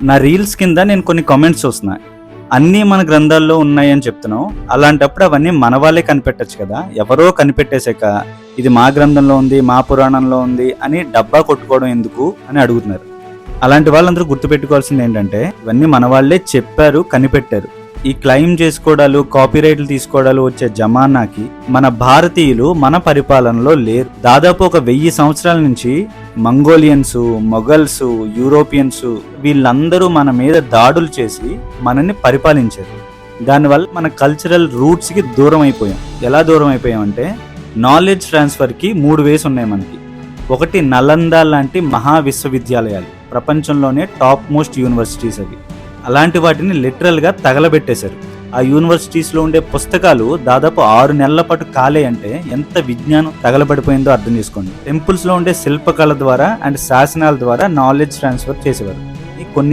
నా రీల్స్ కింద నేను కొన్ని కామెంట్స్ చూస్తున్నా. అన్నీ మన గ్రంథాల్లో ఉన్నాయని చెప్తున్నావు, అలాంటప్పుడు అవన్నీ మన వాళ్ళే కనిపెట్టచ్చు కదా, ఎవరో కనిపెట్టేశాక ఇది మా గ్రంథంలో ఉంది, మా పురాణంలో ఉంది అని డబ్బా కొట్టుకోవడం ఎందుకు అని అడుగుతున్నారు. అలాంటి వాళ్ళందరూ గుర్తుపెట్టుకోవాల్సింది ఏంటంటే, ఇవన్నీ మన వాళ్ళే చెప్పారు, కనిపెట్టారు. ఈ క్లెయిమ్ చేసుకోవడాలు, కాపీరైట్లు తీసుకోవడాలు వచ్చే జమానాకి మన భారతీయులు మన పరిపాలనలో లేరు. దాదాపు ఒక 1000 సంవత్సరాల నుంచి మంగోలియన్స్, మొఘల్స్, యూరోపియన్స్ వీళ్ళందరూ మన మీద దాడులు చేసి మనల్ని పరిపాలించారు. దానివల్ల మన కల్చరల్ రూట్స్కి దూరం అయిపోయాం. ఎలా దూరం అయిపోయామంటే, నాలెడ్జ్ ట్రాన్స్ఫర్కి 3 వేస్ ఉన్నాయి మనకి. ఒకటి నలంద లాంటి మహా విశ్వవిద్యాలయాలు, ప్రపంచంలోనే టాప్ మోస్ట్ యూనివర్సిటీస్ అవి. అలాంటి వాటిని లిటరల్గా తగలబెట్టేశారు. ఆ యూనివర్సిటీస్లో ఉండే పుస్తకాలు దాదాపు 6 నెలల పాటు కాలే అంటే ఎంత విజ్ఞానం తగలబడిపోయిందో అర్థం చేసుకోండి. టెంపుల్స్లో ఉండే శిల్పకళ ద్వారా అండ్ శాసనాల ద్వారా నాలెడ్జ్ ట్రాన్స్ఫర్ చేసేవారు. కొన్ని